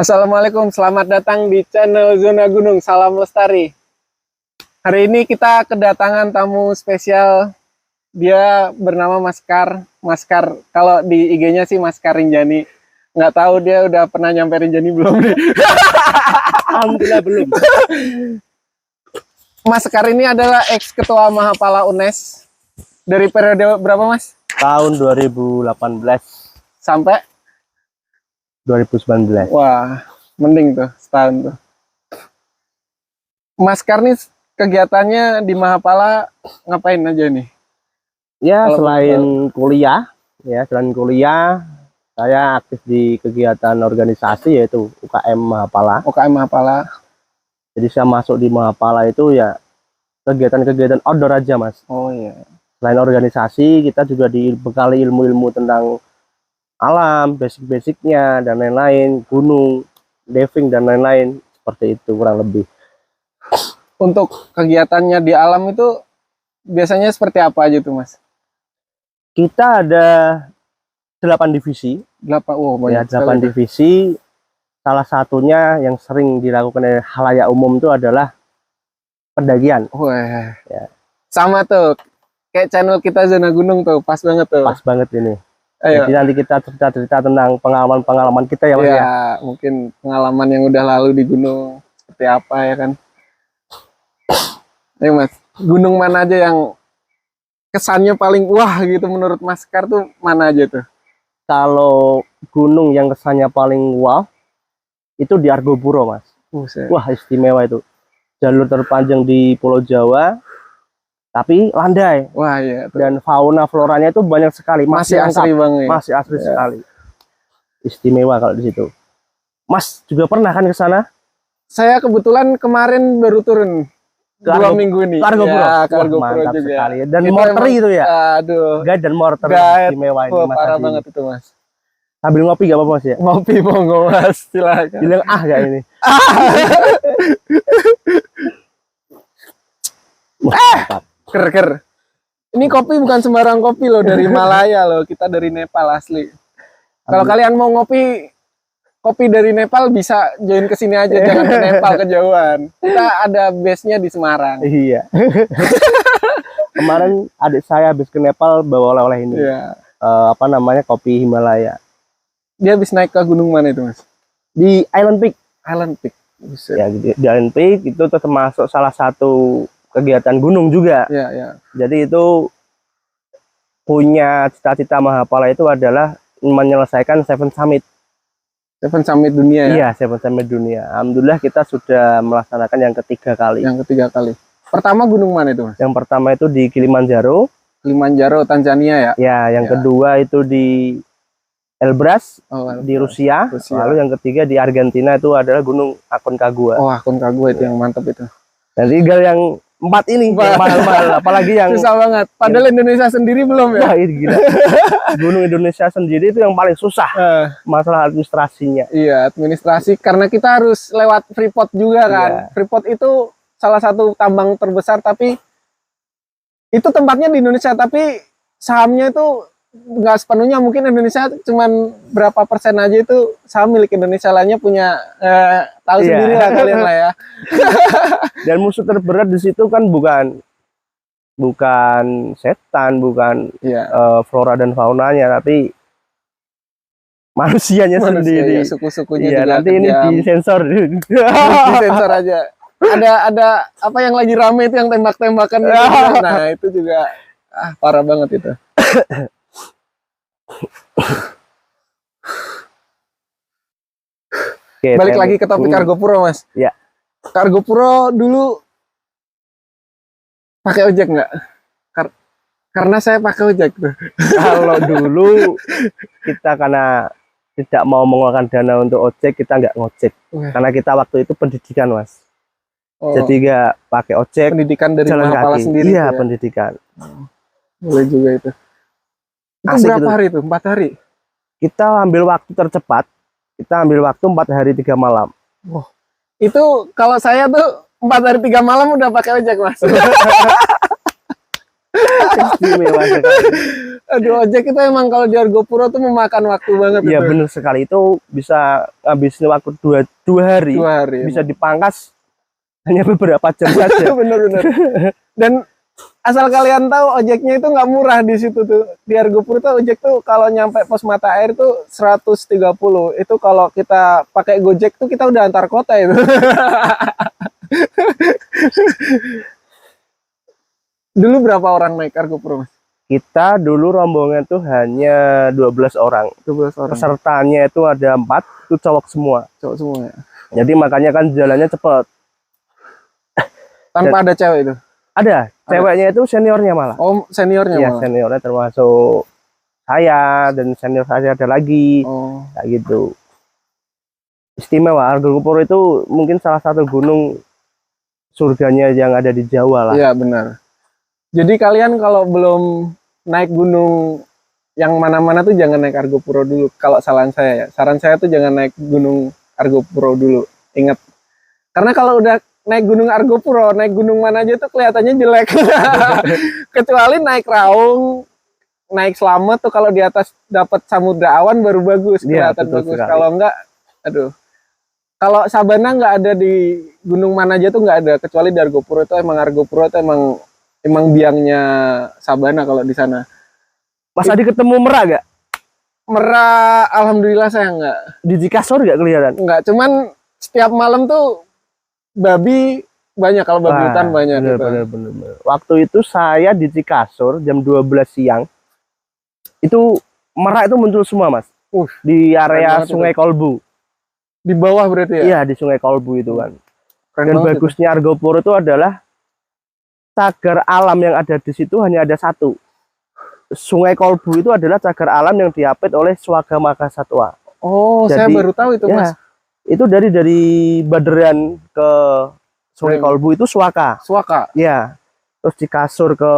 Assalamualaikum, selamat datang di channel Zona Gunung. Salam lestari. Hari ini kita kedatangan tamu spesial. Dia bernama Maskar. Maskar, kalau di IG-nya sih Maskar Rinjani. Nggak tahu dia udah pernah nyampe Rinjani belum nih. Alhamdulillah belum. Maskar ini adalah ex-ketua Mahapala UNES. Dari periode berapa, Mas? Tahun 2018 Sampai? 2019. Wah, mending tuh, setahun tuh. Maskar nih kegiatannya di Mahapala ngapain aja nih? Ya, Kalau selain kuliah, saya aktif di kegiatan organisasi yaitu UKM Mahapala. UKM Mahapala. Jadi saya masuk di Mahapala itu ya kegiatan-kegiatan outdoor aja, Mas. Oh iya. Selain organisasi, kita juga dibekali ilmu-ilmu tentang alam, basic-basicnya dan lain-lain, gunung, diving dan lain-lain, seperti itu kurang lebih. Untuk kegiatannya di alam itu biasanya seperti apa aja tuh, Mas? Kita ada 8 divisi. 8, oh Ya, banyak 8 sekali tuh. divisi. Salah satunya yang sering dilakukan oleh halayak umum itu adalah pendakian. Wah, Ya. sama tuh, kayak channel kita Zona Gunung tuh, pas banget tuh. Pas banget ini. Ayo. Jadi nanti kita cerita-cerita tentang pengalaman-pengalaman kita ya, Mas Ya, ya. mungkin pengalaman yang udah lalu di gunung seperti apa ya kan. Ayo Mas, gunung mana aja yang kesannya paling wah gitu menurut Maskar tuh mana aja tuh? Kalau gunung yang kesannya paling wow itu di Argopuro, Mas. Buset. Wah, istimewa itu. Jalur terpanjang di Pulau Jawa, tapi landai. Wah iya tuh. Dan fauna floranya itu banyak sekali. Masih lengkap. asri banget. Masih asli Ya. sekali. Istimewa kalau di situ. Mas juga pernah kan ke sana? Saya kebetulan kemarin baru turun Ke 2 minggu nih. Ke Argopuro. Ya, ke Wah, Argopuro mantap juga. sekali. Dan Itu morter emang- itu ya. Aduh. Guide dan morter Guide. istimewa ini, Wah, Mas parah Adi. banget itu Mas. Sambil ngopi gak apa-apa, Mas ya? Ngopi monggo Mas, silakan. Bilang gak ini? Wah, mantap. Ker. Ini kopi bukan sembarang kopi loh, dari Malaya loh. Kita dari Nepal asli. Kalau kalian mau ngopi kopi dari Nepal bisa join ke sini aja, jangan ke Nepal kejauhan. Kita ada base-nya di Semarang. Iya. Kemarin adik saya habis ke Nepal bawa oleh-oleh ini. Iya. Apa namanya, kopi Himalaya. Dia habis naik ke gunung mana itu, Mas? Di Island Peak. Island Peak. Buset. Ya, di Island Peak itu termasuk salah satu kegiatan gunung juga. Ya. Jadi itu punya cita-cita Mahapala itu adalah menyelesaikan Seven Summit. Seven Summit dunia ya? Iya, Seven Summit dunia. Alhamdulillah kita sudah melaksanakan yang ketiga kali. Yang ketiga kali. Pertama gunung mana itu, Mas? Yang pertama itu di Kilimanjaro. Kilimanjaro, Tanzania ya? Ya, yang Ya. kedua itu di Elbrus Oh, di Rusia. Rusia. Lalu yang ketiga di Argentina itu adalah Gunung Aconcagua. Oh, Aconcagua itu yang mantap itu. Dan tinggal yang 4 ini yang mahal-mahal, apalagi yang Susah banget. Padahal Indonesia sendiri belum ya? wah, ini gila. Gunung Indonesia sendiri itu yang paling susah masalah administrasinya. Iya, administrasi karena kita harus lewat Freeport juga kan. Iya. Freeport itu salah satu tambang terbesar, tapi itu tempatnya di Indonesia, tapi sahamnya itu nggak sepenuhnya, mungkin Indonesia cuman berapa persen aja itu saham milik Indonesia, lainnya punya tahu Iya. sendiri lah kalian lah ya. Dan musuh terberat di situ kan bukan setan, bukan Iya. flora dan faunanya, tapi manusianya sendiri. Ya, suku-sukunya Iya, juga nanti ini kejam. disensor. Disensor aja. Ada apa yang lagi rame itu yang tembak-tembakan gitu. Nah, itu juga parah banget itu. Oke, Balik lagi ke topik Argopuro, Mas. Iya. Ke Argopuro dulu pakai ojek nggak? Karena saya pakai ojek tuh. Kalau dulu kita karena tidak mau mengeluarkan dana untuk ojek, kita nggak ngojek. Wah. Karena kita waktu itu pendidikan, Mas. Oh, Jadi nggak pakai ojek, pendidikan dari jalan Mahapala kaki. sendiri. Iya, tuh ya? pendidikan. Boleh juga itu. Itu Asik berapa itu. hari tuh? 4 hari? Kita ambil waktu tercepat. Kita ambil waktu 4 hari 3 malam. Itu kalau saya tuh 4 hari 3 malam udah pakai ojek, Mas. Istimewa sekali. Aduh, ojek itu emang kalau di Argopuro tuh memakan waktu banget Iya itu. bener sekali, itu bisa ngabisin waktu dua hari, 2 hari. bisa dipangkas hanya beberapa jam saja. Bener-bener. Dan asal kalian tahu ojeknya itu nggak murah di situ tuh. Di Argopuro tuh ojek tuh kalau nyampe pos mata air tuh 130. Itu kalau kita pakai Gojek tuh kita udah antar kota itu. Dulu berapa orang naik Argopuro, Mas? Kita dulu rombongan tuh hanya 12 orang. 12 orang. Pesertanya itu ada 4, itu cowok semua. Cowok semua ya. Jadi makanya kan jalannya cepet. Tanpa ada cewek itu. Ada, ceweknya itu seniornya malah. Oh, seniornya Iya, malah. seniornya termasuk saya dan senior saya ada lagi. Oh. Kayak gitu. Istimewa, Argopuro itu mungkin salah satu gunung surganya yang ada di Jawa lah. Iya, benar. Jadi kalian kalau belum naik gunung yang mana-mana tuh jangan naik Argopuro dulu. Kalau saran saya ya. Saran saya tuh jangan naik gunung Argopuro dulu. Ingat. Karena kalau udah naik gunung Argopuro, naik gunung mana aja tuh kelihatannya jelek. Kecuali naik Raung, naik Slamet tuh kalau di atas dapat samudra awan baru bagus, Iya, kelihatan betul bagus. sekali. Kalau enggak, aduh. Kalau Sabana nggak ada di gunung mana aja tuh nggak ada, kecuali di Argopuro itu Argopuro itu emang biangnya Sabana kalau di sana. Mas Adi ketemu Merak gak? Merak, alhamdulillah saya nggak. Di Cikasur gak kelihatan? Nggak, cuman setiap malam tuh babi banyak, kalau babi hutan banyak. Bener, gitu. bener. Waktu itu saya di Cikasur jam 12 siang. Itu Merak itu muncul semua, Mas. Di area banget Sungai Kolbu. Di bawah berarti ya? Iya, di Sungai Kolbu itu kan. Keren Dan banget bagusnya Argopuro itu adalah cagar alam yang ada di situ hanya ada satu. Sungai Kolbu itu adalah cagar alam yang diapit oleh Swaga Margasatwa. Oh, Jadi, saya baru tahu itu, ya, Mas. itu dari Baderan ke Sungai Bremi. Kolbu itu Swaka. Swaka. Ya. Terus di Kasur ke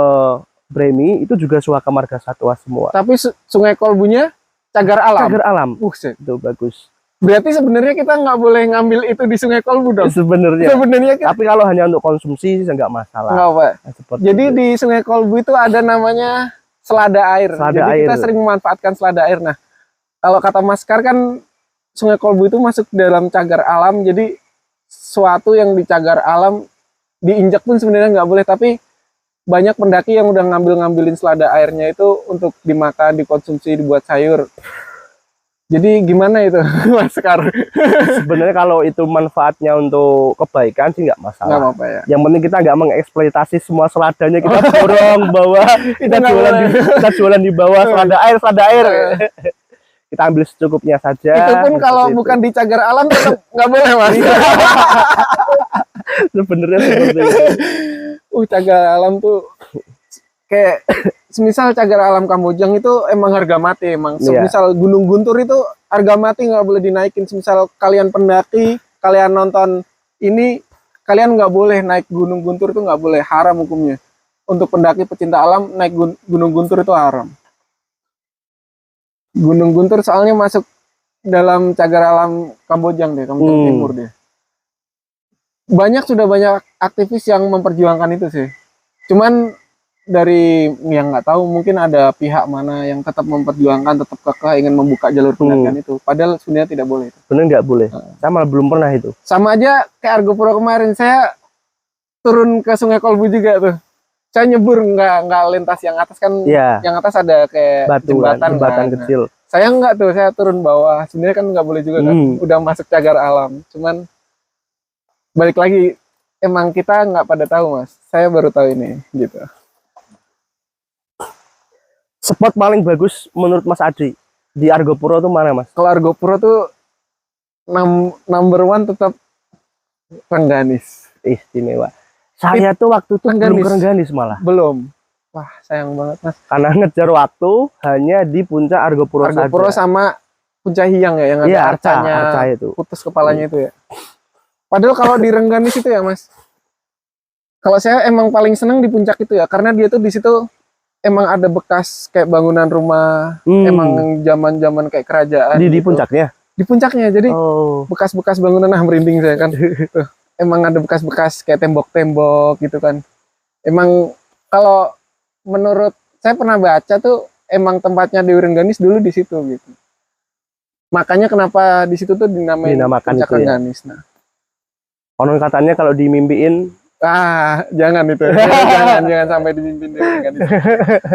Bremi itu juga Swaga Margasatwa semua. Tapi Sungai Kolbunya cagar alam. Cagar alam. Itu bagus. Berarti sebenarnya kita nggak boleh ngambil itu di Sungai Kolbu dong. Sebenarnya. Sebenarnya kan Tapi kalau hanya untuk konsumsi nggak masalah. nggak apa. Nah, seperti Jadi itu. di Sungai Kolbu itu ada namanya selada air. Selada Jadi kita air. sering memanfaatkan selada air. Nah, kalau kata Maskar kan Sungai Kolbu itu masuk dalam cagar alam. Jadi suatu yang di cagar alam diinjak pun sebenarnya nggak boleh. Tapi banyak pendaki yang udah ngambilin selada airnya itu untuk dimakan, dikonsumsi, dibuat sayur. Jadi gimana itu, Maskar? Sebenarnya kalau itu manfaatnya untuk kebaikan sih nggak masalah. Nggak apa-apa ya. Yang penting kita nggak mengeksploitasi semua seladanya, kita dorong bawah, kita nggak jualan di bawah selada air. Kita ambil secukupnya saja. Itu pun kalau Seperti itu. bukan di cagar alam tetap nggak boleh, Mas. Sebenarnya seperti itu. Cagar alam tuh kayak semisal cagar alam Kamojang itu emang harga mati emang. Iya. Semisal Gunung Guntur itu harga mati, nggak boleh dinaikin. Semisal kalian pendaki, kalian nonton ini, kalian nggak boleh naik Gunung Guntur, itu nggak boleh, haram hukumnya. Untuk pendaki pecinta alam naik Gunung Guntur itu haram. Gunung Guntur soalnya masuk dalam cagar alam Kamojang deh, Kamojang Timur deh. Sudah banyak aktivis yang memperjuangkan itu sih. Cuman dari yang nggak tahu, mungkin ada pihak mana yang tetap memperjuangkan, tetap kekeh ingin membuka jalur pendakian itu. Padahal sebenarnya tidak boleh. Bener nggak boleh. Saya malah belum pernah itu. Sama aja kayak Argopuro kemarin, saya turun ke Sungai Kolbu juga tuh. Saya nyebur nggak lintas yang atas kan. Iya. Yang atas ada kayak jembatan kan. kecil. Saya nggak tuh, saya turun bawah. Sebenarnya kan nggak boleh juga kan. Udah masuk cagar alam. Cuman balik lagi, emang kita nggak pada tahu, Mas. Saya baru tahu ini gitu. Spot paling bagus menurut Mas Adi di Argopuro tuh mana, Mas? Kalau Argopuro tuh number one tetap Rengganis. Istimewa. Saya tuh waktu itu belum ke Rengganis malah. Belum. Wah, sayang banget, Mas. Karena ngejar waktu hanya di puncak Argopuro saja. Sama Puncak Hiang ya, yang ada arca itu. Putus kepalanya itu ya. Padahal kalau di Rengganis itu ya, Mas. Kalau saya emang paling seneng di puncak itu ya, karena dia tuh di situ emang ada bekas kayak bangunan rumah, emang zaman-zaman kayak kerajaan. Di gitu. puncaknya? Di puncaknya, jadi bekas-bekas bangunan, merinding saya kan. Emang ada bekas-bekas kayak tembok-tembok gitu kan. Emang kalau menurut saya pernah baca tuh emang tempatnya Dewi Rengganis dulu di situ gitu. Makanya kenapa di situ tuh Dinamakan Puncak itu ya. Rengganis. Nah, Konon katanya kalau dimimpiin jangan itu. jangan sampai dimimpin Dewi Rengganis.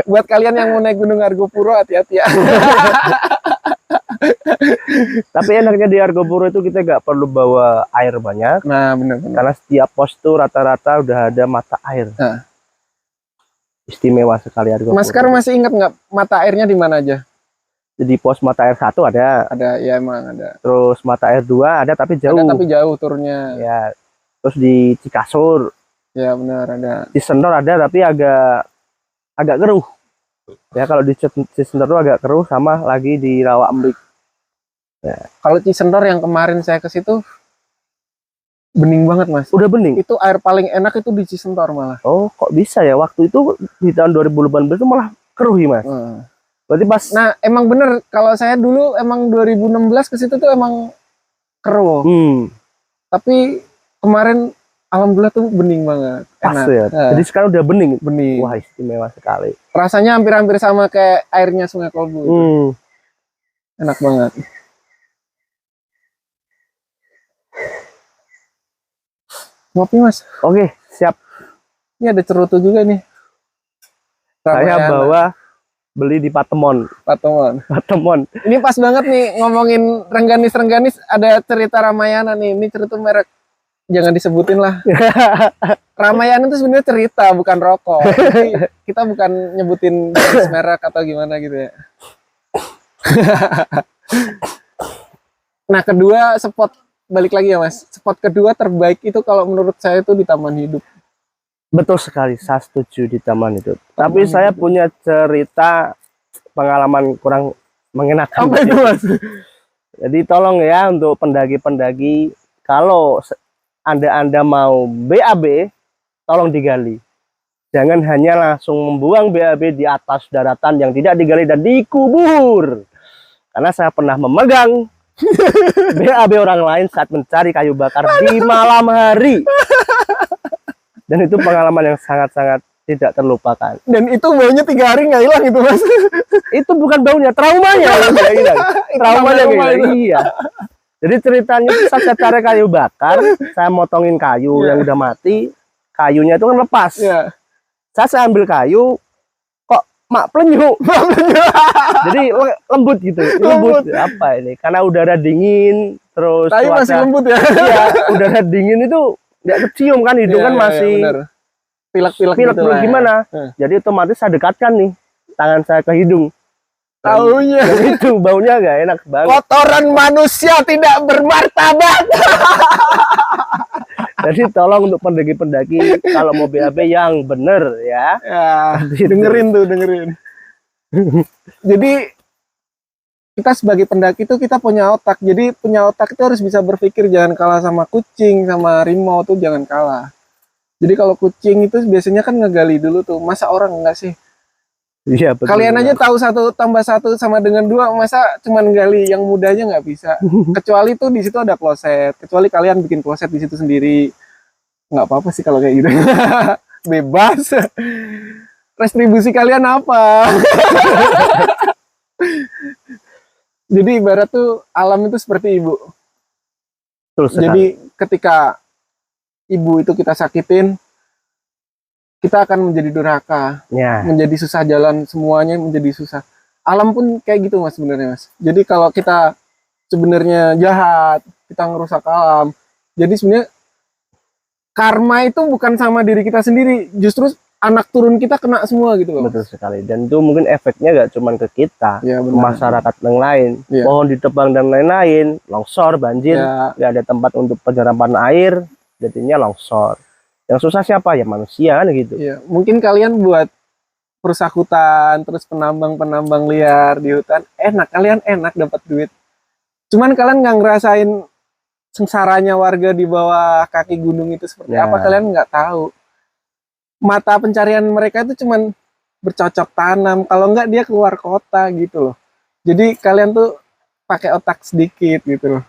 Buat kalian yang mau naik Gunung Argopuro, hati-hati ya. tapi enaknya di Argopuro itu kita nggak perlu bawa air banyak. Nah, benar-benar. Karena setiap pos tuh rata-rata udah ada mata air. Nah. Istimewa sekali Argopuro. Mas Kar masih ingat nggak mata airnya di mana aja? Jadi pos mata air 1 ada. Ada, ya emang ada. Terus mata air 2 ada tapi jauh. Ada tapi jauh turunnya. Ya. Terus di Cikasur. Ya benar ada. Di Sendor ada tapi agak keruh. Ya kalau di Sendor tuh agak keruh, sama lagi di Rawa Embik. Ya. Kalau Cisendor yang kemarin saya ke situ bening banget, Mas. Udah bening. Itu air paling enak itu di Cisendor malah. Oh, kok bisa ya? Waktu itu di tahun 2018 itu malah keruh ya, Mas. Berarti pas. Nah, emang bener kalau saya dulu emang 2016 ke situ tuh emang keruh. Tapi kemarin alhamdulillah tuh bening banget. Pas enak. Ya. Jadi sekarang udah bening. Bening. Wah, istimewa sekali. Rasanya hampir-hampir sama kayak airnya Sungai Kolbu. Enak banget. Ngopi, Mas. Oke, siap. Ini ada cerutu juga nih. Saya bawa beli di Patemon. Patemon. Ini pas banget nih ngomongin Rengganis. Ada cerita Ramayana nih. Ini cerutu merek. Jangan disebutin lah. Ramayana itu sebenarnya cerita, bukan rokok. Jadi kita bukan nyebutin merek atau gimana gitu ya. Nah, kedua spot, balik lagi ya Mas. Spot kedua terbaik itu kalau menurut saya itu di Taman Hidup. Betul sekali, saya setuju di Taman Hidup. Tapi saya punya cerita pengalaman kurang mengenakan. Apa itu, Mas? Jadi tolong ya untuk pendaki-pendaki, kalau Anda mau BAB, tolong digali. Jangan hanya langsung membuang BAB di atas daratan yang tidak digali dan dikubur. Karena saya pernah memegang BAB orang lain saat mencari kayu bakar di malam hari. Dan itu pengalaman yang sangat-sangat tidak terlupakan. Dan itu baunya 3 hari nggak hilang itu, Mas. Itu bukan baunya, traumanya yang tidak hilang. Traumanya yang hilang. Iya. Jadi ceritanya itu saya cari kayu bakar, saya motongin kayu yang udah mati, kayunya itu kan lepas. Saya ambil kayu, kok mak pelenyuk. Jadi lembut gitu, lembut. Apa ini? Karena udara dingin, terus kayu masih lembut ya. Iya, udara dingin itu nggak kecium kan, hidung kan masih pilek-pilek gitu lah. Gimana? Jadi otomatis saya dekatkan nih tangan saya ke hidung. Taunya itu baunya gak enak banget. Kotoran manusia tidak bermartabat. Jadi tolong untuk pendaki-pendaki kalau mau BAB yang bener ya. Dengerin. Jadi kita sebagai pendaki itu kita punya otak. Jadi punya otak itu harus bisa berpikir, jangan kalah sama kucing, sama harimau tuh jangan kalah. Jadi kalau kucing itu biasanya kan ngegali dulu tuh. Masa orang enggak sih? Iya, betul. Kalian aja tahu 1 tambah 1 sama dengan 2, masa cuman gali yang mudahnya nggak bisa. Kecuali tuh di situ ada kloset. Kecuali kalian bikin kloset di situ sendiri, nggak apa-apa sih kalau kayak gitu. Bebas. Restribusi kalian apa? Jadi ibarat tuh alam itu seperti ibu. Jadi ketika ibu itu kita sakitin, kita akan menjadi durhaka, menjadi susah jalan, semuanya menjadi susah. Alam pun kayak gitu Mas sebenarnya Mas. Jadi kalau kita sebenarnya jahat, kita ngerusak alam. Jadi sebenarnya karma itu bukan sama diri kita sendiri, justru anak turun kita kena semua gitu loh. Betul sekali. Dan itu mungkin efeknya gak cuma ke kita, ke masyarakat yang lain. Pohon ditebang dan lain-lain, longsor, banjir, gak ada tempat untuk penyerapan air, jadinya longsor. Yang susah siapa? Ya manusia kan gitu. Ya, mungkin kalian buat perusak hutan, terus penambang liar di hutan, kalian enak dapat duit. Cuman kalian nggak ngerasain sengsaranya warga di bawah kaki gunung itu seperti apa, kalian nggak tahu. Mata pencarian mereka itu cuman bercocok tanam, kalau nggak dia keluar kota gitu loh. Jadi kalian tuh pakai otak sedikit gitu loh.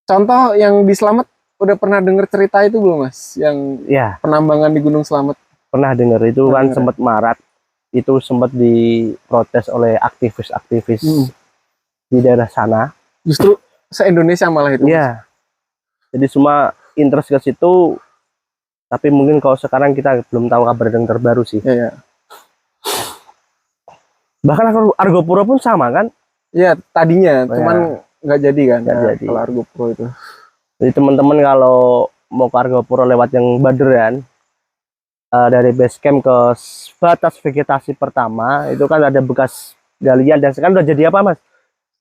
Contoh yang di Slamet, udah pernah denger cerita itu belum Mas? Yang penambangan di Gunung Slamet? pernah dengar itu Pernah kan dengar. sempat marak, itu sempat diprotes oleh aktivis-aktivis di daerah sana. Justru se-Indonesia malah itu. Iya. Jadi semua interest ke situ, tapi mungkin kalau sekarang kita belum tahu kabar yang terbaru sih. Iya. Bahkan Argo Puro pun sama kan? Iya, tadinya Oh, cuman nggak jadi kan. Nggak ya, jadi. Kalau Argo Pro itu. Jadi teman-teman kalau mau ke Argo Puro lewat yang Baderan, dari base camp ke batas vegetasi pertama itu kan ada bekas galian, dan sekarang udah jadi apa mas?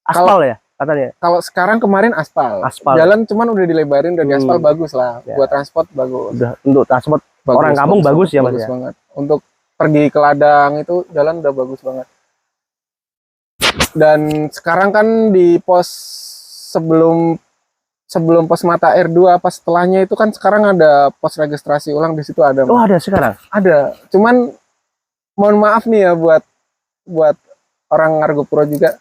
Aspal ya katanya. Kalau sekarang kemarin aspal. Aspal. Jalan cuman udah dilebarin, udah diaspal, bagus lah. Ya. Buat transport bagus. Udah untuk transport orang kampung bagus ya mas bagus ya. banget. Untuk pergi ke ladang itu jalan udah bagus banget. Dan sekarang kan di pos sebelum pos mata air 2 pas setelahnya itu kan sekarang ada pos registrasi ulang, di situ ada. Oh ada sekarang? Ada. Cuman mohon maaf nih ya buat orang Argo Puro juga.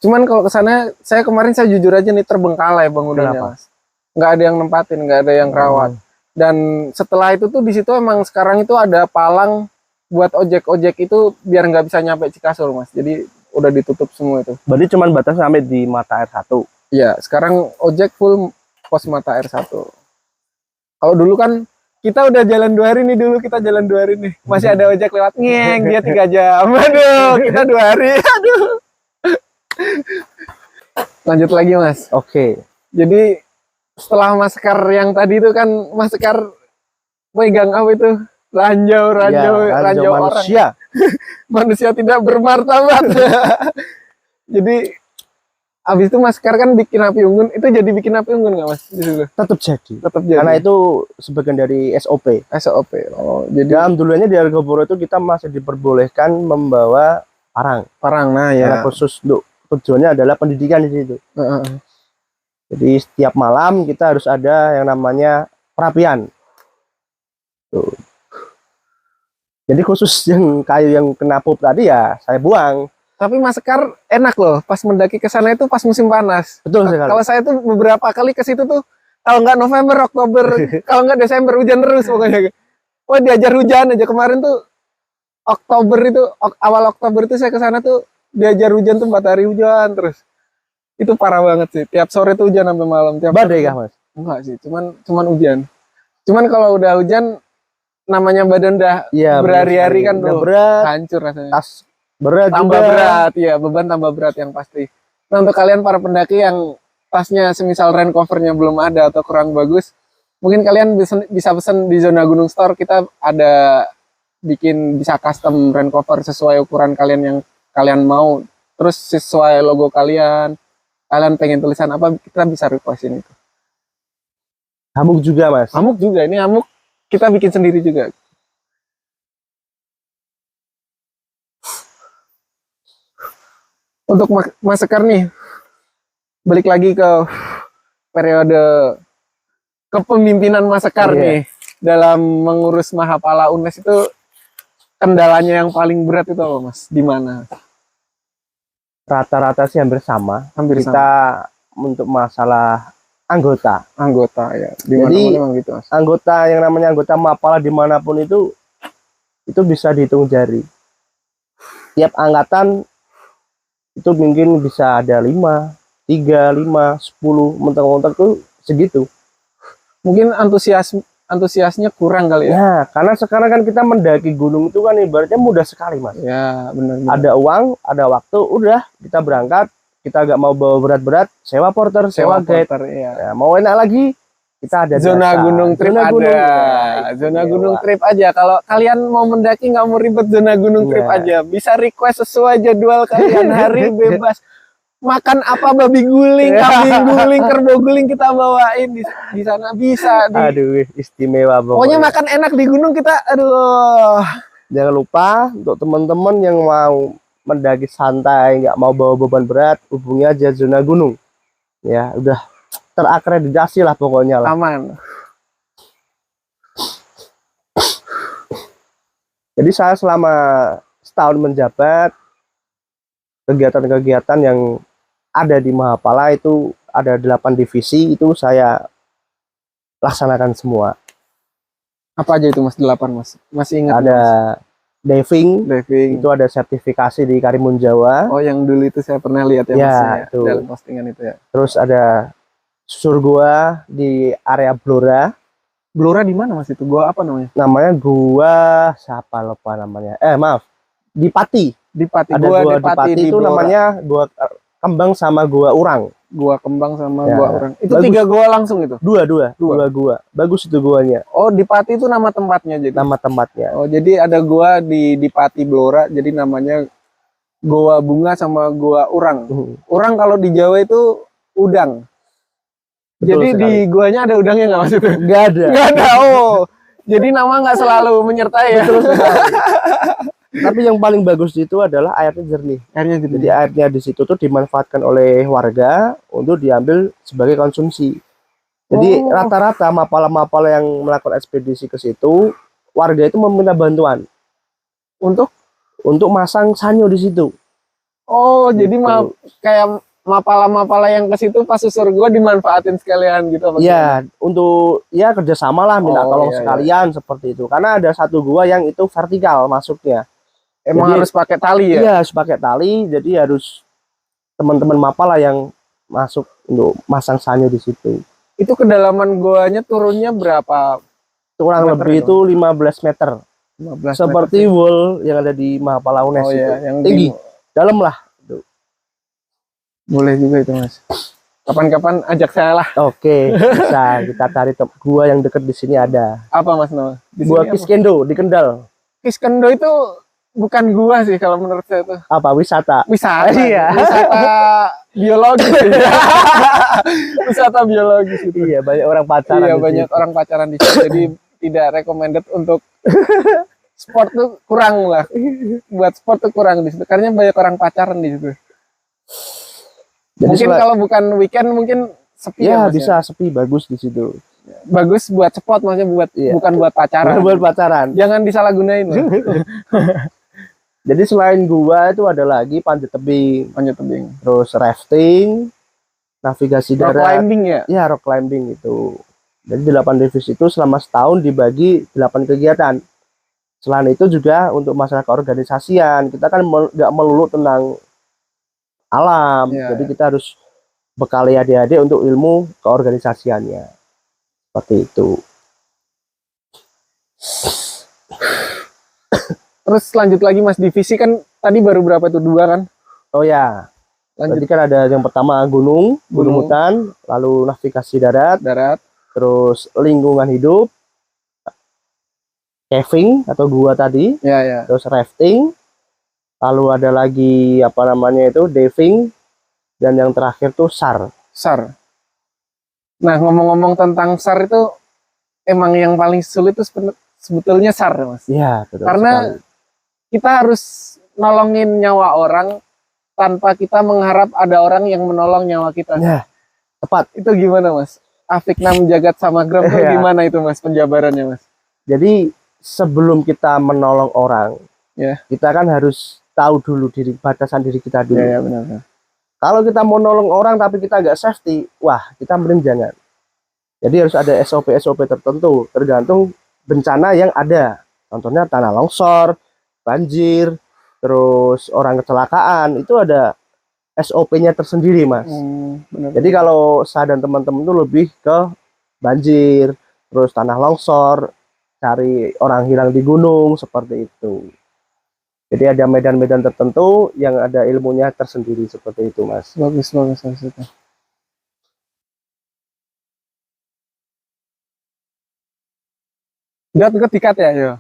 Cuman kalau ke sana saya kemarin saya jujur aja nih terbengkalai bangunannya. Kenapa? Mas. Nggak ada yang nempatin, nggak ada yang rawat. Dan setelah itu tuh di situ emang sekarang itu ada palang buat ojek-ojek itu biar nggak bisa nyampe Cikasur mas. Jadi udah ditutup semua itu. Berarti cuma batas sampai di mata air 1. Iya, sekarang ojek full pos mata air 1. Kalau dulu kan kita udah jalan 2 hari nih, dulu kita jalan 2 hari nih. Masih ada ojek lewat ngeng, dia 3 jam. Aduh, kita 2 hari. Aduh. Lanjut lagi mas. Oke. Jadi setelah masker yang tadi itu kan masker pegang apa itu? Ranjau ranjau manusia. Manusia tidak bermartabat. Jadi abis itu masker kan bikin api unggun, itu jadi bikin api unggun nggak mas? Tetap jadi. Tetap jadi. Karena itu sebagian dari SOP. SOP. Oh, jadi Dalam dulunya di Argo Puro itu kita masih diperbolehkan membawa parang. parang, nah Karena ya. khusus untuk tujuannya adalah pendidikan di situ. Jadi setiap malam kita harus ada yang namanya perapian. Tuh. Jadi khusus yang kayu yang kena pup tadi ya saya buang. Tapi masker enak loh, pas mendaki ke sana itu pas musim panas. Betul sekali. Kalau saya tuh beberapa kali ke situ tuh, kalau nggak November, Oktober, kalau nggak Desember hujan terus pokoknya. Wah diajar hujan aja kemarin tuh Oktober itu, awal Oktober itu saya ke sana tuh diajar hujan tuh 4 hari hujan terus. Itu parah banget sih. Tiap sore tuh hujan sampai malam. Tiap badai kah mas? Enggak sih, cuman hujan. Cuman kalau udah hujan namanya badan udah Iya, berhari-hari kan udah tuh berat, hancur rasanya. tas berat Tambah juga. berat, ya beban tambah berat yang pasti. Nah untuk kalian para pendaki yang tasnya semisal rain covernya belum ada atau kurang bagus, mungkin kalian bisa pesen di Zona Gunung Store. Kita ada bisa custom rain cover sesuai ukuran kalian yang kalian mau. Terus sesuai logo kalian pengen tulisan apa, kita bisa requestin itu. Hamuk juga mas. Hamuk juga, ini hamuk kita bikin sendiri juga. Untuk masker nih, balik lagi ke periode kepemimpinan Mas Sekar nih dalam mengurus Mahapala UNES itu, kendalanya yang paling berat itu apa mas? Di mana? Rata-rata sih hampir sama. Kita untuk masalah anggota ya. Jadi memang gitu mas. Anggota yang namanya anggota Mahapala dimanapun itu bisa dihitung jari. Tiap angkatan itu mungkin bisa ada 5, 3, 5, 10, mentok-mentok tuh segitu. Mungkin antusiasnya kurang kali ya. Ya, karena sekarang kan kita mendaki gunung itu kan ibaratnya mudah sekali mas. Ya benar. Ada uang, ada waktu, udah kita berangkat. Kita agak mau bawa berat-berat, sewa porter, sewa guide. Ya, mau enak lagi, kita ada Zona Gunung Trip ada. Zona Gunung Trip aja. Kalau kalian mau mendaki nggak mau ribet, Zona Gunung Trip aja. Bisa request sesuai jadwal kalian, hari bebas. Makan apa, babi guling, kambing guling, kerbau guling kita bawain di sana bisa. Aduh, istimewa pokoknya. Pokoknya makan enak di gunung kita. Aduh. Jangan lupa untuk teman-teman yang mau mendaki santai, nggak mau bawa beban berat, hubungi aja Zona Gunung. Ya, udah terakreditasi lah pokoknya lah. Aman. Jadi saya selama setahun menjabat, kegiatan-kegiatan yang ada di Mahapala itu ada 8 divisi, itu saya laksanakan semua. Apa aja itu Mas 8 Mas? Masih ingat Ada diving, diving. itu ada sertifikasi di Karimun Jawa. Oh, yang dulu itu saya pernah lihat ya, Ya, Mas, ya, itu. dalam postingan itu ya. Terus ada susur gua di area Blora. Blora di mana Mas itu? Gua apa namanya? Namanya gua siapa lupa namanya. Maaf. Di Pati. Di Pati. Ada Gua gua di Pati itu Blora. namanya gua Kembang sama gua Urang. Gua Kembang sama Ya, gua Urang. Itu bagus. 3 gua langsung itu. Dua gua. Bagus itu guanya. Oh, di Pati itu nama tempatnya jadi. Nama tempatnya. Oh, jadi ada gua di Pati Blora, jadi namanya Goa Bunga sama Goa Urang. Urang kalau di Jawa itu udang. Betul Jadi sekali. di guanya ada udangnya nggak Mas itu? Nggak ada. Nggak ada. Oh, jadi nama nggak selalu menyertai ya. Betul sekali. Tapi yang paling bagus itu adalah airnya jernih. Airnya gitu. Jadi airnya di situ tuh dimanfaatkan oleh warga untuk diambil sebagai konsumsi. Jadi Oh. rata-rata mapala-mapala yang melakukan ekspedisi ke situ, warga itu meminta bantuan untuk masang sanyo di situ. Oh, jadi Gitu. kayak mapala-mapala yang ke situ pas susur gua dimanfaatin sekalian gitu apa gimana? Ya, untuk ya kerjasama lah, minta Oh, tolong iya, sekalian seperti itu. Karena ada satu gua yang itu vertikal masuknya. Emang Jadi- harus pakai tali ya? Iya, harus pakai tali. Jadi harus teman-teman mapala yang masuk untuk masang sanyo di situ. Itu kedalaman goanya turunnya berapa? Kurang Meter lebih itu? itu 15 meter. 15 Seperti meter. wall yang ada di Mahapala UNES Oh itu. ya, yang Tinggi, dalam lah. boleh juga itu Mas. Kapan-kapan ajak saya lah. Oke, bisa kita cari gua yang deket di sini ada. Apa Mas nama? Di Gua sini apa? Kiskendo di Kendal. Kiskendo itu bukan gua sih kalau menurut saya itu. Apa wisata? Wisata. Iya. Wisata biologis. Wisata biologis itu. Iya, banyak orang pacaran. Iya, di banyak situ. orang pacaran di situ. Jadi tidak recommended untuk sport tuh kurang lah. Buat sport tuh kurang di situ. Karena banyak orang pacaran di situ. Jadi Mungkin kalau bukan weekend mungkin sepi ya Mas, bisa sepi, bagus di situ. Bagus buat sport maksudnya Iya. bukan buat pacaran. Buat pacaran. Jangan disalahgunain loh. Jadi selain gua itu ada lagi panjat tebing, Panjat tebing. terus rafting, navigasi Rock darat. climbing ya? Ya, rock climbing itu. Jadi 8 divisi itu selama setahun dibagi 8 kegiatan. Selain itu juga untuk masalah keorganisasian, kita kan nggak melulu tentang alam. Iya, Jadi kita harus bekali adik-adik untuk ilmu keorganisasiannya. Seperti itu. Terus lanjut lagi Mas, divisi kan tadi baru berapa itu? 2 kan? Oh ya, Lanjut tadi kan ada yang pertama gunung Gunung. hutan, lalu navigasi darat, darat. terus lingkungan hidup, caving atau gua tadi, Ya, ya. terus rafting, lalu ada lagi apa namanya itu diving, dan yang terakhir tuh SAR. SAR. Nah, ngomong-ngomong tentang SAR itu emang yang paling sulit itu sebetulnya SAR, Mas. Ya, betul Karena sekali. kita harus nolongin nyawa orang tanpa kita mengharap ada orang yang menolong nyawa kita. Ya, tepat. Itu gimana, Mas? Afiknam jagat samagram itu Iya. gimana itu, Mas, penjabarannya, Mas? Jadi sebelum kita menolong orang, Ya. kita kan harus tahu dulu batasan diri kita dulu. Ya, benar. Kalau kita mau nolong orang tapi kita nggak safety, wah kita mending jangan. Jadi harus ada SOP tertentu, tergantung bencana yang ada. Contohnya tanah longsor, banjir, terus orang kecelakaan, itu ada SOP-nya tersendiri, Mas. Benar. Jadi kalau saya dan teman-teman itu lebih ke banjir, terus tanah longsor, cari orang hilang di gunung, seperti itu. Jadi ada medan-medan tertentu yang ada ilmunya tersendiri, seperti itu, Mas. Bagus itu. Udah dikat ya, yo.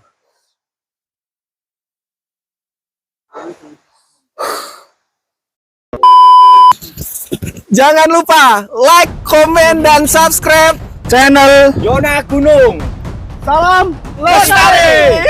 Jangan lupa like, komen, dan subscribe channel Yona Gunung. Salam Lestari.